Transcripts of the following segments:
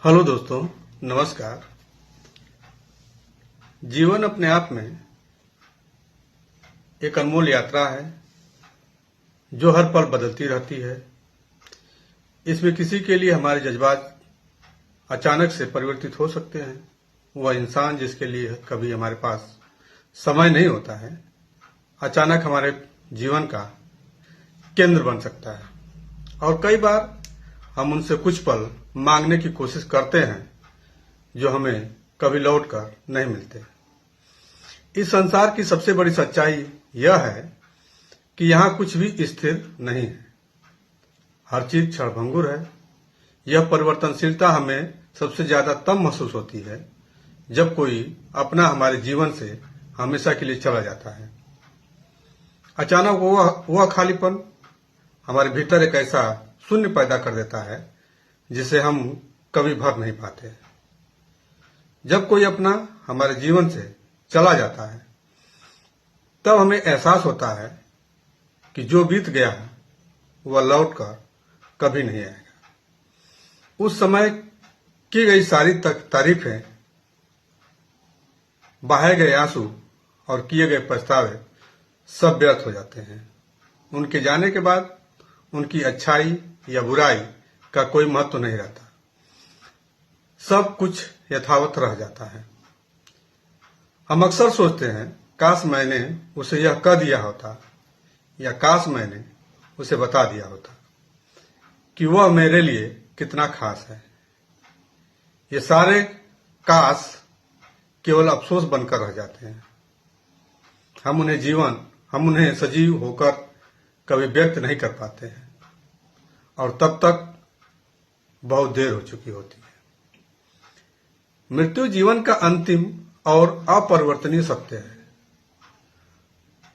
Hello दोस्तों, नमस्कार। जीवन अपने आप में एक अनमोल यात्रा है जो हर पल बदलती रहती है। इसमें किसी के लिए हमारे जज्बात अचानक से परिवर्तित हो सकते हैं। वह इंसान जिसके लिए कभी हमारे पास समय नहीं होता है, अचानक हमारे जीवन का केंद्र बन सकता है। और कई बार हम उनसे कुछ पल मांगने की कोशिश करते हैं जो हमें कभी लौट कर नहीं मिलते। इस संसार की सबसे बड़ी सच्चाई यह है कि यहाँ कुछ भी स्थिर नहीं है, हर चीज क्षणभंगुर है। यह परिवर्तनशीलता हमें सबसे ज्यादा तब महसूस होती है जब कोई अपना हमारे जीवन से हमेशा के लिए चला जाता है। अचानक वह खालीपन हमारे भीतर एक ऐसा शून्य पैदा कर देता है जिसे हम कभी भर नहीं पाते। जब कोई अपना हमारे जीवन से चला जाता है तब हमें एहसास होता है कि जो बीत गया है वह लौट कर कभी नहीं आएगा। उस समय की गई सारी तारीफें, बहाए गए आंसू और किए गए पछतावे सब व्यर्थ हो जाते हैं। उनके जाने के बाद उनकी अच्छाई या बुराई का कोई महत्व नहीं रहता, सब कुछ यथावत रह जाता है। हम अक्सर सोचते हैं, काश मैंने उसे यह कह दिया होता या काश मैंने उसे बता दिया होता कि वह मेरे लिए कितना खास है। ये सारे काश केवल अफसोस बनकर रह जाते हैं। हम उन्हें सजीव होकर कभी व्यक्त नहीं कर पाते हैं और तब तक बहुत देर हो चुकी होती है। मृत्यु जीवन का अंतिम और अपरिवर्तनीय सत्य है,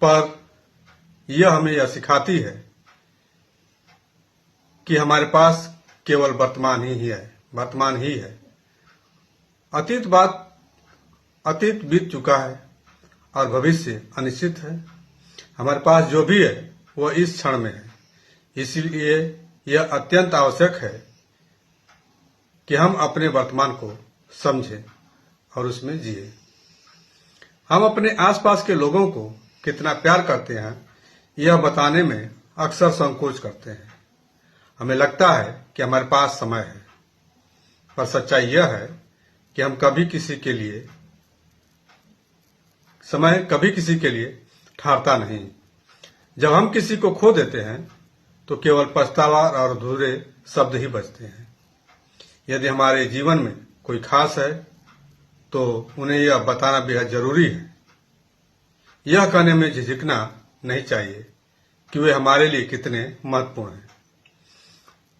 पर यह हमें यह सिखाती है कि हमारे पास केवल वर्तमान ही है। अतीत बीत चुका है और भविष्य अनिश्चित है। हमारे पास जो भी है वह इस क्षण में है। इसलिए यह अत्यंत आवश्यक है कि हम अपने वर्तमान को समझें और उसमें जिए। हम अपने आसपास के लोगों को कितना प्यार करते हैं यह बताने में अक्सर संकोच करते हैं। हमें लगता है कि हमारे पास समय है, पर सच्चाई यह है कि कभी किसी के लिए ठहरता नहीं। जब हम किसी को खो देते हैं तो केवल पछतावा और अधूरे शब्द ही बचते हैं। यदि हमारे जीवन में कोई खास है तो उन्हें यह बताना बेहद जरूरी है। यह कहने में झिझकना नहीं चाहिए कि वे हमारे लिए कितने महत्वपूर्ण हैं।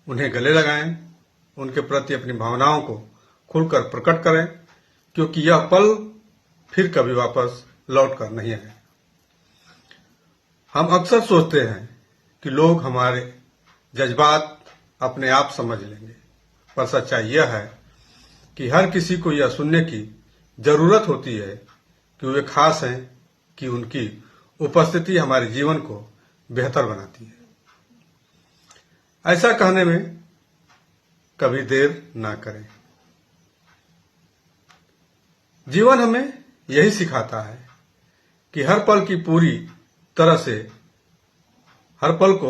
उन्हें गले लगाएं, उनके प्रति अपनी भावनाओं को खुलकर प्रकट करें, क्योंकि यह पल फिर कभी वापस लौट कर नहीं आए। हम अक्सर सोचते हैं कि लोग हमारे जज्बात अपने आप समझ लेंगे, पर सच्चाई यह है कि हर किसी को यह सुनने की जरूरत होती है कि वे खास हैं, कि उनकी उपस्थिति हमारे जीवन को बेहतर बनाती है। ऐसा कहने में कभी देर ना करें। जीवन हमें यही सिखाता है कि हर पल को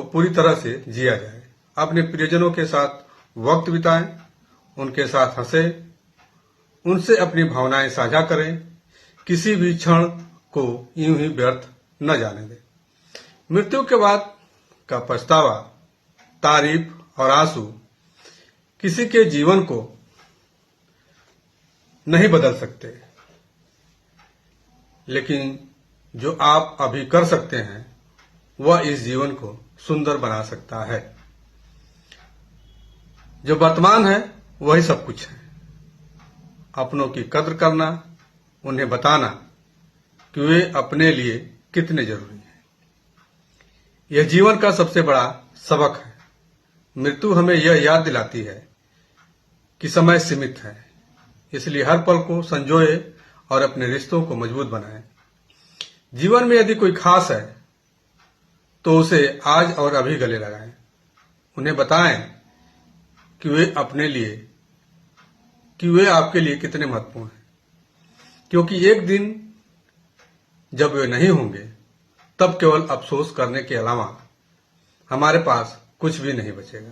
पूरी तरह से जिया जाए। अपने प्रियजनों के साथ वक्त बिताएं, उनके साथ हंसें, उनसे अपनी भावनाएं साझा करें। किसी भी क्षण को यूं ही व्यर्थ न जाने दें। मृत्यु के बाद का पछतावा, तारीफ और आंसू किसी के जीवन को नहीं बदल सकते, लेकिन जो आप अभी कर सकते हैं वह इस जीवन को सुंदर बना सकता है। जो वर्तमान है वही सब कुछ है। अपनों की कद्र करना, उन्हें बताना कि वे अपने लिए कितने जरूरी हैं, यह जीवन का सबसे बड़ा सबक है। मृत्यु हमें यह याद दिलाती है कि समय सीमित है, इसलिए हर पल को संजोए और अपने रिश्तों को मजबूत बनाएं। जीवन में यदि कोई खास है तो उसे आज और अभी गले लगाएं। उन्हें बताएं कि वे अपने लिए कि वे आपके लिए कितने महत्वपूर्ण हैं, क्योंकि एक दिन जब वे नहीं होंगे तब केवल अफसोस करने के अलावा हमारे पास कुछ भी नहीं बचेगा।